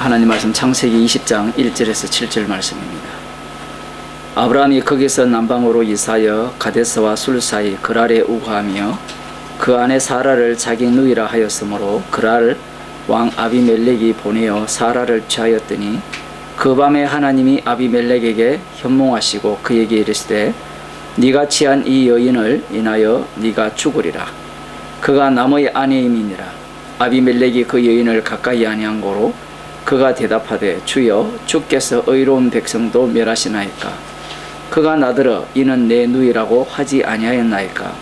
하나님 말씀 창세기 20장 1절에서 7절 말씀입니다. 아브라함이 거기서 남방으로 이사하여 가데스와 술 사이 그랄에 우거하며 그 안에 사라를 자기 누이라 하였으므로 그랄 왕 아비멜렉이 보내어 사라를 취하였더니 그 밤에 하나님이 아비멜렉에게 현몽하시고 그에게 이르시되 네가 취한 이 여인을 인하여 네가 죽으리라. 그가 남의 아내임이니라. 아비멜렉이 그 여인을 가까이 아니한 고로 그가 대답하되 주여 주께서 의로운 백성도 멸하시나이까. 그가 나더러 이는 내 누이라고 하지 아니하였나이까.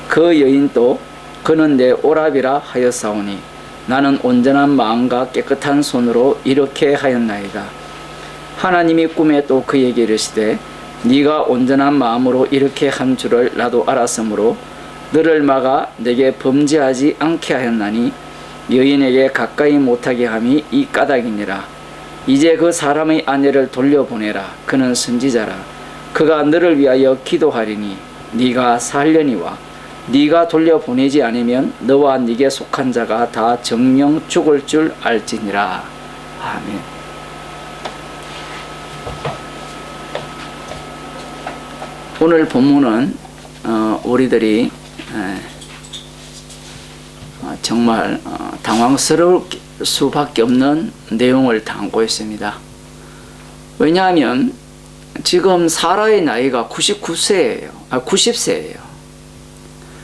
그 여인도 그는 내 오랍이라 하였사오니 나는 온전한 마음과 깨끗한 손으로 이렇게 하였나이다. 하나님이 꿈에 또 그에게 이르시되 네가 온전한 마음으로 이렇게 한 줄을 나도 알았으므로 너를 막아 내게 범죄하지 않게 하였나니 여인에게 가까이 못하게 함이 이 까닭이니라. 이제 그 사람의 아내를 돌려보내라. 그는 선지자라. 그가 너를 위하여 기도하리니 네가 살려니와 네가 돌려보내지 않으면 너와 네게 속한 자가 다 정령 죽을 줄 알지니라. 아멘. 오늘 본문은 우리들이 정말 당황스러울 수밖에 없는 내용을 담고 있습니다. 왜냐하면 지금 사라의 나이가 90세예요.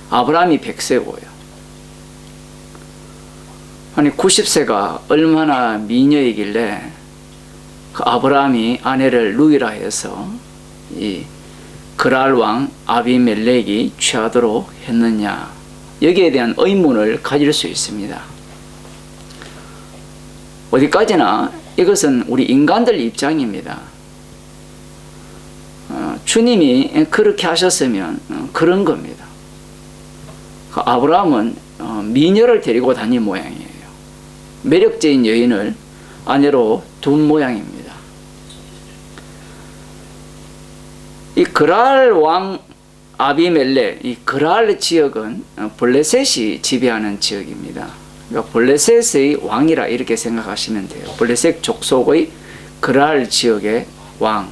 아브라함이 100세고요. 아니 90세가 얼마나 미녀이길래 그 아브라함이 아내를 누이라 해서 이 그랄 왕 아비멜렉이 취하도록 했느냐, 여기에 대한 의문을 가질 수 있습니다. 어디까지나 이것은 우리 인간들 입장입니다. 주님이 그렇게 하셨으면 그런 겁니다. 아브라함은 미녀를 데리고 다닌 모양이에요. 매력적인 여인을 아내로 둔 모양입니다. 이 그랄 왕 아비멜렉, 이 그랄 지역은 블레셋이 지배하는 지역입니다. 그러니까 블레셋의 왕이라 이렇게 생각하시면 돼요. 블레셋 족속의 그랄 지역의 왕.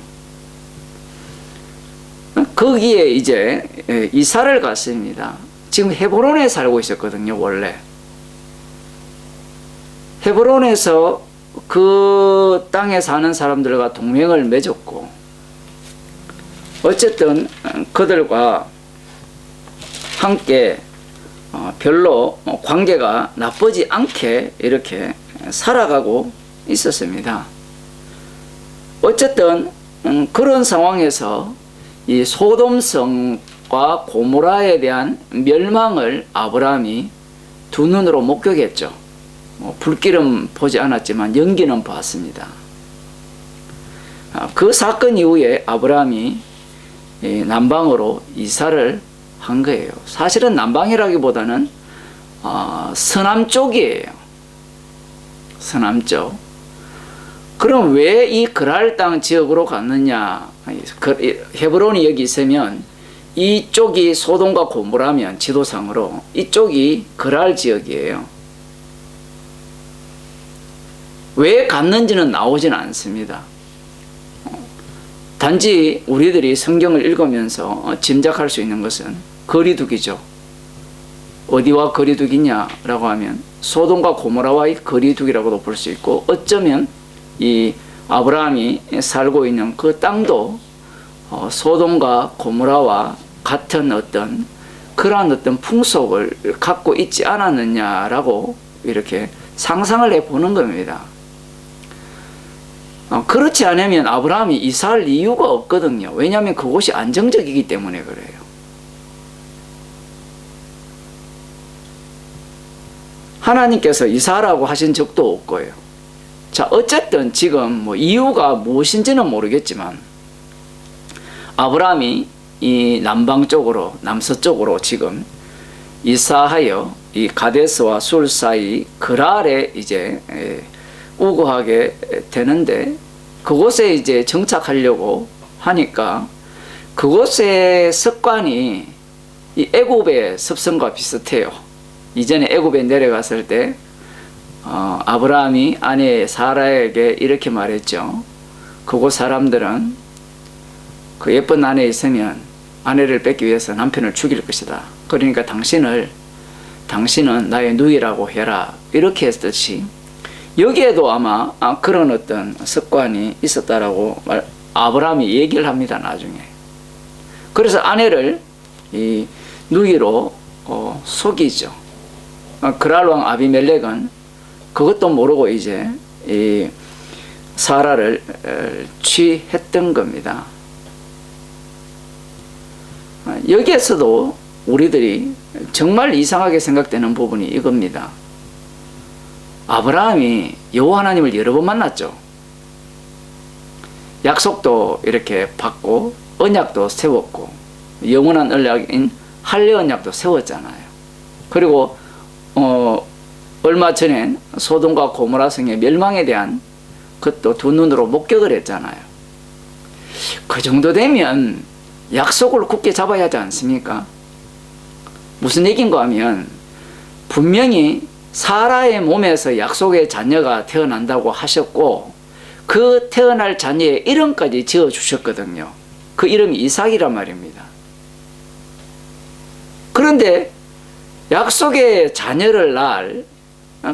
거기에 이제 이사를 갔습니다. 지금 헤브론에 살고 있었거든요, 원래. 헤브론에서 그 땅에 사는 사람들과 동맹을 맺었고, 어쨌든 그들과 함께 별로 관계가 나쁘지 않게 이렇게 살아가고 있었습니다. 어쨌든 그런 상황에서 이 소돔성과 고모라에 대한 멸망을 아브라함이 두 눈으로 목격했죠. 불길은 보지 않았지만 연기는 봤습니다. 그 사건 이후에 아브라함이 남방으로 이사를 한 거예요. 사실은 남방이라기보다는 서남쪽이에요. 서남쪽. 그럼 왜 이 그랄 땅 지역으로 갔느냐? 헤브론이 여기 있으면 이쪽이 소돔과 고모라면 지도상으로 이쪽이 그랄 지역이에요. 왜 갔는지는 나오지는 않습니다. 단지 우리들이 성경을 읽으면서 짐작할 수 있는 것은 거리두기죠. 어디와 거리두기냐라고 하면 소돔과 고모라와의 거리두기라고도 볼 수 있고, 어쩌면 이 아브라함이 살고 있는 그 땅도 소돔과 고모라와 같은 어떤 그러한 어떤 풍속을 갖고 있지 않았느냐라고 이렇게 상상을 해보는 겁니다. 그렇지 않으면 아브라함이 이사할 이유가 없거든요. 왜냐하면 그곳이 안정적이기 때문에 그래요. 하나님께서 이사하라고 하신 적도 없고요. 자, 어쨌든 지금 뭐 이유가 무엇인지는 모르겠지만 아브라함이 이 남방 쪽으로, 남서쪽으로 지금 이사하여 이 가데스와 술 사이 그랄에 이제 우거하게 되는데, 그곳에 이제 정착하려고 하니까 그곳의 습관이 이 애굽의 습성과 비슷해요. 이전에 애굽에 내려갔을 때 아브라함이 아내 사라에게 이렇게 말했죠. 그곳 사람들은 그 예쁜 아내 있으면 아내를 뺏기 위해서 남편을 죽일 것이다. 그러니까 당신은 나의 누이라고 해라. 이렇게 했듯이 여기에도 아마 그런 어떤 습관이 있었다라고 아브라함이 얘기를 합니다. 나중에. 그래서 아내를 이 누이로 속이죠. 그랄 왕 아비멜렉은 그것도 모르고 이제 이 사라를 취했던 겁니다. 여기에서도 우리들이 정말 이상하게 생각되는 부분이 이겁니다. 아브라함이 여호와 하나님을 여러 번 만났죠. 약속도 이렇게 받고 언약도 세웠고 영원한 언약인 할례 언약도 세웠잖아요. 그리고 얼마 전엔 소돔과 고모라 성의 멸망에 대한 그것도 두 눈으로 목격을 했잖아요. 그 정도 되면 약속을 굳게 잡아야 하지 않습니까? 무슨 얘기인가 하면 분명히 사라의 몸에서 약속의 자녀가 태어난다고 하셨고 그 태어날 자녀의 이름까지 지어주셨거든요. 그 이름이 이삭이란 말입니다. 그런데 약속의 자녀를 낳을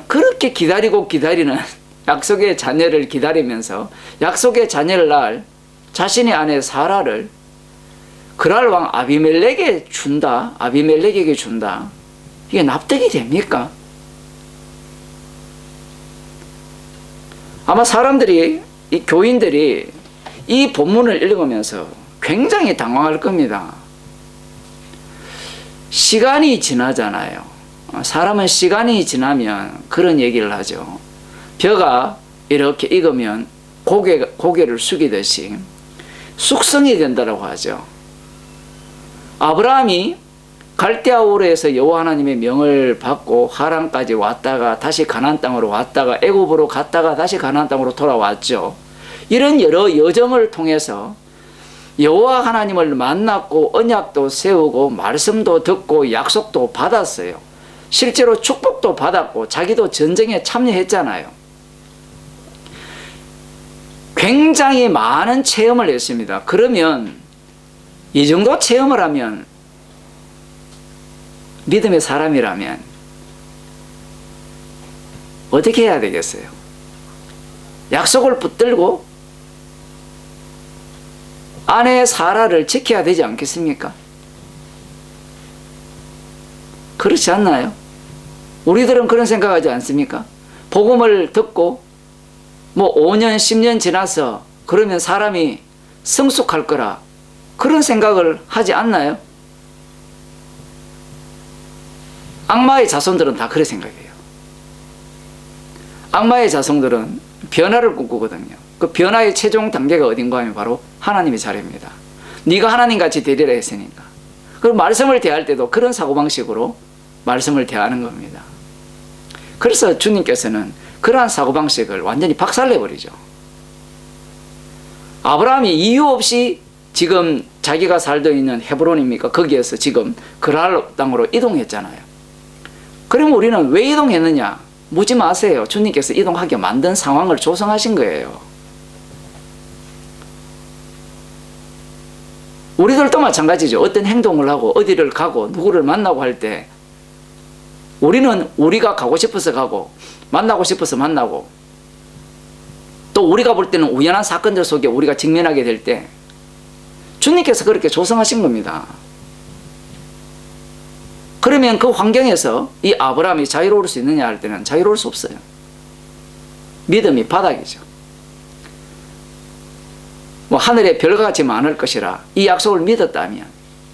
그렇게 기다리는 약속의 자녀를 기다리면서 약속의 자녀를 낳을 자신의 아내 사라를 그랄 왕 아비멜렉에게 준다. 이게 납득이 됩니까? 아마 사람들이, 이 교인들이 이 본문을 읽으면서 굉장히 당황할 겁니다. 시간이 지나잖아요. 사람은 시간이 지나면 그런 얘기를 하죠. 벼가 이렇게 익으면 고개를 숙이듯이 숙성이 된다고 하죠. 아브라함이 갈대아 우르에서 여호와 하나님의 명을 받고 하란까지 왔다가 다시 가나안 땅으로 왔다가 애굽으로 갔다가 다시 가나안 땅으로 돌아왔죠. 이런 여러 여정을 통해서 여호와 하나님을 만났고 언약도 세우고 말씀도 듣고 약속도 받았어요. 실제로 축복도 받았고 자기도 전쟁에 참여했잖아요. 굉장히 많은 체험을 했습니다. 그러면 이 정도 체험을 하면 믿음의 사람이라면 어떻게 해야 되겠어요? 약속을 붙들고 아내 사라를 지켜야 되지 않겠습니까? 그렇지 않나요? 우리들은 그런 생각하지 않습니까? 복음을 듣고 5년 10년 지나서 그러면 사람이 성숙할 거라 그런 생각을 하지 않나요? 악마의 자손들은 다 그렇게 생각해요. 악마의 자손들은 변화를 꿈꾸거든요. 그 변화의 최종 단계가 어딘가 하면 바로 하나님의 자리입니다. 네가 하나님같이 되리라 했으니까. 그리고 말씀을 대할 때도 그런 사고방식으로 말씀을 대하는 겁니다. 그래서 주님께서는 그러한 사고방식을 완전히 박살내버리죠. 아브라함이 이유 없이 지금 자기가 살고 있는 헤브론입니까? 거기에서 지금 그랄 땅으로 이동했잖아요. 그러면 우리는 왜 이동했느냐? 묻지 마세요. 주님께서 이동하게 만든 상황을 조성하신 거예요. 우리들도 마찬가지죠. 어떤 행동을 하고 어디를 가고 누구를 만나고 할 때 우리는 우리가 가고 싶어서 가고 만나고 싶어서 만나고 또 우리가 볼 때는 우연한 사건들 속에 우리가 직면하게 될 때 주님께서 그렇게 조성하신 겁니다. 그러면 그 환경에서 이 아브라함이 자유로울 수 있느냐 할 때는 자유로울 수 없어요. 믿음이 바닥이죠. 하늘에 별과 같이 많을 것이라 이 약속을 믿었다면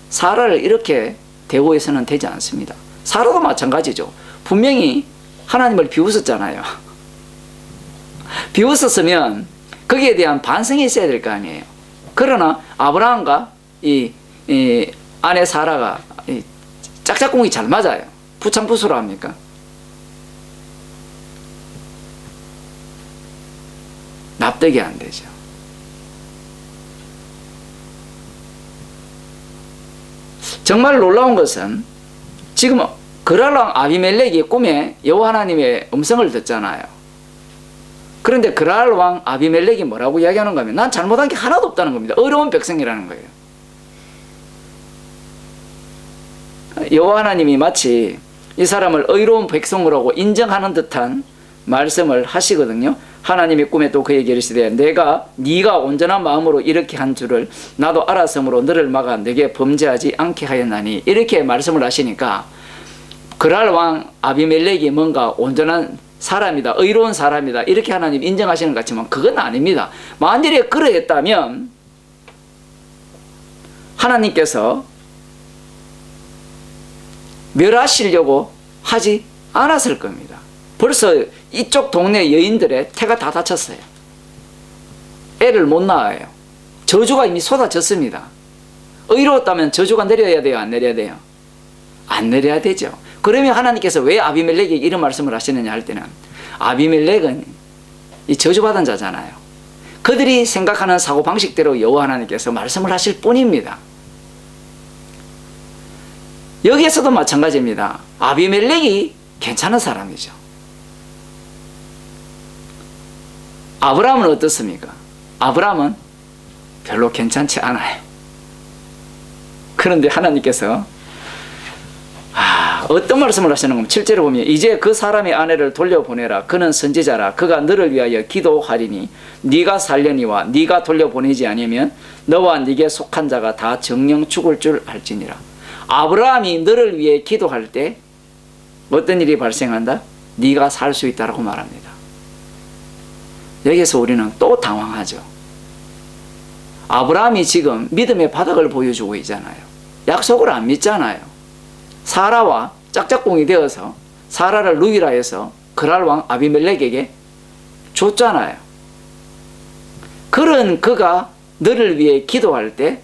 사라를 이렇게 대우해서는 되지 않습니다. 사라도 마찬가지죠. 분명히 하나님을 비웃었잖아요. 비웃었으면 거기에 대한 반성이 있어야 될 거 아니에요. 그러나 아브라함과 이 아내 사라가 짝짝꿍이 잘 맞아요. 부창부수로 합니까? 납득이 안 되죠. 정말 놀라운 것은 지금 그랄 왕 아비멜렉이 꿈에 여호와 하나님의 음성을 듣잖아요. 그런데 그랄 왕 아비멜렉이 뭐라고 이야기하는가 하면 난 잘못한 게 하나도 없다는 겁니다. 어려운 백성이라는 거예요. 여호와 하나님이 마치 이 사람을 의로운 백성으로 인정하는 듯한 말씀을 하시거든요. 하나님이 꿈에 또 그에게 이르시되 네가 온전한 마음으로 이렇게 한 줄을 나도 알았으므로 너를 막아 네게 범죄하지 않게 하였나니, 이렇게 말씀을 하시니까 그랄 왕 아비멜렉이 뭔가 온전한 사람이다, 의로운 사람이다, 이렇게 하나님 인정하시는 것 같지만 그건 아닙니다. 만일에 그러했다면 하나님께서 멸하시려고 하지 않았을 겁니다. 벌써 이쪽 동네 여인들의 태가 다 다쳤어요. 애를 못 낳아요. 저주가 이미 쏟아졌습니다. 의로웠다면 저주가 내려야 돼요, 안 내려야 돼요? 안 내려야 되죠. 그러면 하나님께서 왜 아비멜렉에게 이런 말씀을 하시느냐 할 때는, 아비멜렉은 이 저주받은 자잖아요. 그들이 생각하는 사고방식대로 여호와 하나님께서 말씀을 하실 뿐입니다. 여기에서도 마찬가지입니다. 아비멜렉이 괜찮은 사람이죠. 아브라함은 어떻습니까? 아브라함은 별로 괜찮지 않아요. 그런데 하나님께서 어떤 말씀을 하시는 겁니까? 7절에 보면 이제 그 사람의 아내를 돌려보내라. 그는 선지자라. 그가 너를 위하여 기도하리니 네가 살려니와 네가 돌려보내지 아니면 너와 네게 속한 자가 다 정령 죽을 줄 알지니라. 아브라함이 너를 위해 기도할 때 어떤 일이 발생한다? 네가 살 수 있다라고 말합니다. 여기서 우리는 또 당황하죠. 아브라함이 지금 믿음의 바닥을 보여주고 있잖아요. 약속을 안 믿잖아요. 사라와 짝짝꿍이 되어서 사라를 누이라 해서 그랄 왕 아비멜렉에게 줬잖아요. 그런 그가 너를 위해 기도할 때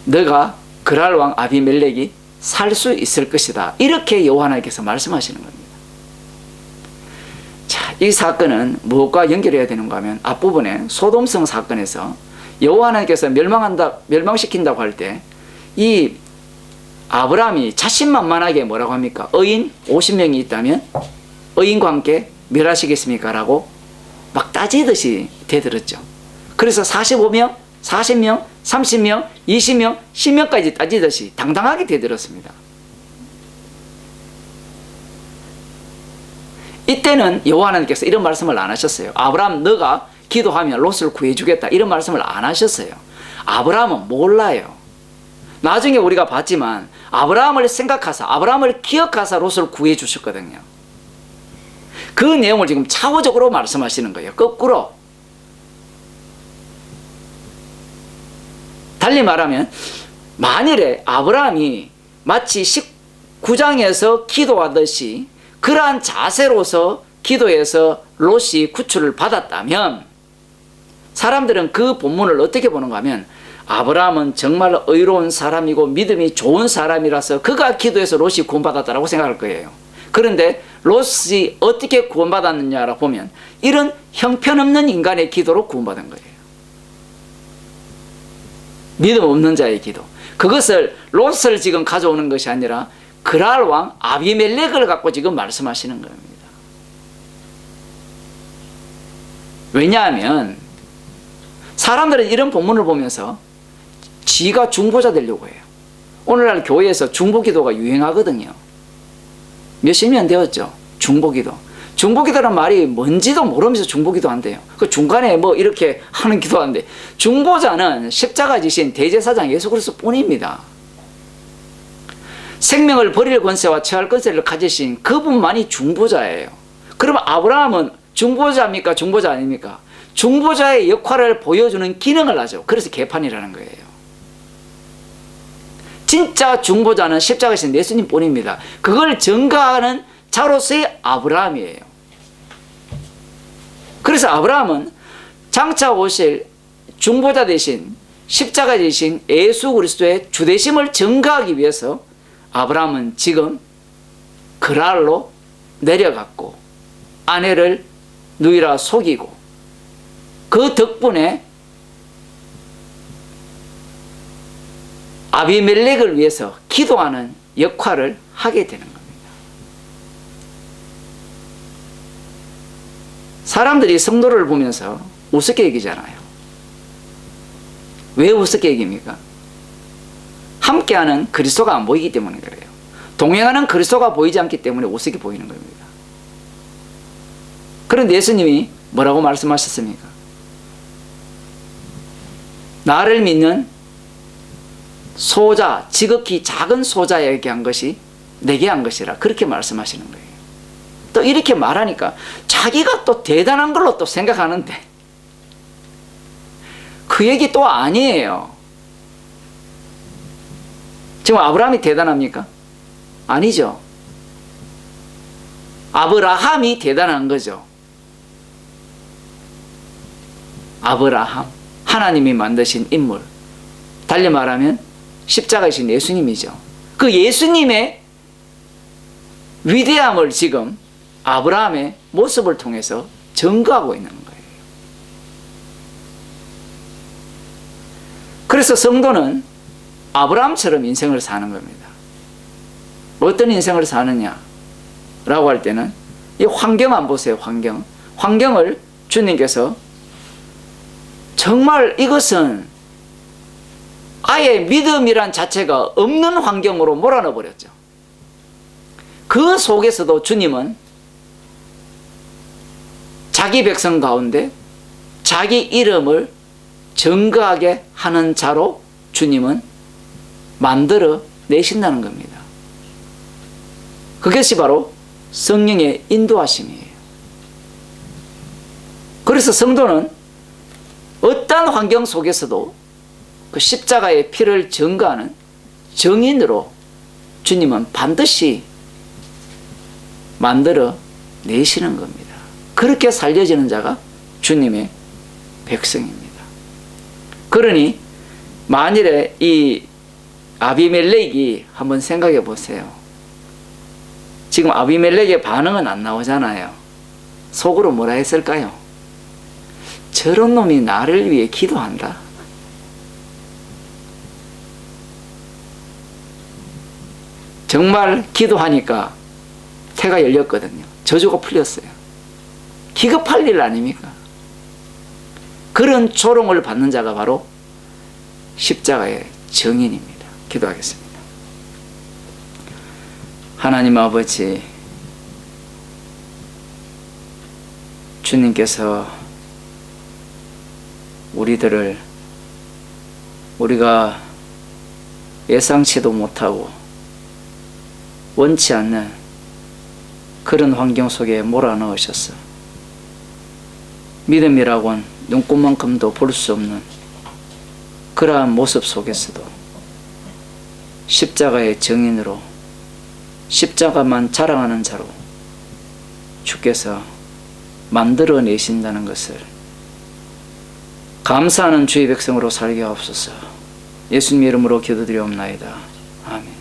너가 그랄 왕 아비멜렉이 살 수 있을 것이다, 이렇게 여호와 하나님께서 말씀하시는 겁니다. 자, 이 사건은 무엇과 연결해야 되는가 하면 앞부분에 소돔성 사건에서 여호와 하나님께서 멸망시킨다고 할 때 이 아브라함이 자신만만하게 뭐라고 합니까? 의인 50명이 있다면 의인과 함께 멸하시겠습니까? 라고 막 따지듯이 대들었죠. 그래서 45명, 40명, 30명, 20명, 10명까지 따지듯이 당당하게 대들었습니다. 이때는 여호와 하나님께서 이런 말씀을 안 하셨어요. 아브라함 너가 기도하면 롯을 구해주겠다, 이런 말씀을 안 하셨어요. 아브라함은 몰라요. 나중에 우리가 봤지만 아브라함을 생각하사, 아브라함을 기억하사 롯을 구해주셨거든요. 그 내용을 지금 차후적으로 말씀하시는 거예요. 거꾸로. 달리 말하면 만일에 아브라함이 마치 19장에서 기도하듯이 그러한 자세로서 기도해서 롯이 구출을 받았다면 사람들은 그 본문을 어떻게 보는가 하면 아브라함은 정말 의로운 사람이고 믿음이 좋은 사람이라서 그가 기도해서 롯이 구원받았다고 생각할 거예요. 그런데 롯이 어떻게 구원받았느냐라고 보면 이런 형편없는 인간의 기도로 구원받은 거예요. 믿음 없는 자의 기도. 그것을 롯을 지금 가져오는 것이 아니라 그랄 왕 아비멜렉을 갖고 지금 말씀하시는 겁니다. 왜냐하면 사람들은 이런 본문을 보면서 지가 중보자 되려고 해요. 오늘날 교회에서 중보기도가 유행하거든요. 몇십 년 되었죠. 중보기도. 중보기도란 말이 뭔지도 모르면서 중보기도 한대요. 그 중간에 뭐 이렇게 하는 기도하는데, 중보자는 십자가 지신 대제사장 예수 그리스도 뿐입니다. 생명을 버릴 권세와 처할 권세를 가지신 그분만이 중보자예요. 그러면 아브라함은 중보자입니까? 중보자 아닙니까? 중보자의 역할을 보여주는 기능을 하죠. 그래서 개판이라는 거예요. 진짜 중보자는 십자가신 예수님 뿐입니다. 그걸 증거하는 자로서의 아브라함이에요. 그래서 아브라함은 장차 오실 중보자 대신 십자가 대신 예수 그리스도의 주되심을 증거하기 위해서 아브라함은 지금 그랄로 내려갔고 아내를 누이라 속이고 그 덕분에 아비멜렉을 위해서 기도하는 역할을 하게 되는 겁니다. 사람들이 성도를 보면서 우습게 여기잖아요. 왜 우습게 여깁니까? 함께하는 그리스도가 안 보이기 때문에 그래요. 동행하는 그리스도가 보이지 않기 때문에 우습게 보이는 겁니다. 그런데 예수님이 뭐라고 말씀하셨습니까? 나를 믿는 소자, 지극히 작은 소자에게 한 것이 내게 한 것이라, 그렇게 말씀하시는 거예요. 또 이렇게 말하니까 자기가 또 대단한 걸로 또 생각하는데 그 얘기 또 아니에요. 지금 아브라함이 대단합니까? 아니죠. 아브라함이 대단한 거죠. 아브라함, 하나님이 만드신 인물, 달리 말하면 십자가이신 예수님이죠. 그 예수님의 위대함을 지금 아브라함의 모습을 통해서 증거하고 있는 거예요. 그래서 성도는 아브라함처럼 인생을 사는 겁니다. 어떤 인생을 사느냐 라고 할 때는 이 환경 안 보세요. 환경을 주님께서 정말 이것은 아예 믿음이란 자체가 없는 환경으로 몰아넣어 버렸죠. 그 속에서도 주님은 자기 백성 가운데 자기 이름을 증거하게 하는 자로 주님은 만들어 내신다는 겁니다. 그것이 바로 성령의 인도하심이에요. 그래서 성도는 어떠한 환경 속에서도 그 십자가의 피를 증거하는 증인으로 주님은 반드시 만들어 내시는 겁니다. 그렇게 살려지는 자가 주님의 백성입니다. 그러니 만일에 이 아비멜렉이 한번 생각해 보세요. 지금 아비멜렉의 반응은 안 나오잖아요. 속으로 뭐라 했을까요? 저런 놈이 나를 위해 기도한다. 정말 기도하니까 태가 열렸거든요. 저주가 풀렸어요. 기겁할 일 아닙니까? 그런 조롱을 받는 자가 바로 십자가의 증인입니다. 기도하겠습니다. 하나님 아버지, 주님께서 우리가 예상치도 못하고 원치 않는 그런 환경 속에 몰아넣으셨어. 믿음이라고는 눈꽃만큼도 볼 수 없는 그러한 모습 속에서도 십자가의 증인으로, 십자가만 자랑하는 자로 주께서 만들어내신다는 것을 감사하는 주의 백성으로 살게 하옵소서. 예수님 이름으로 기도드리옵나이다. 아멘.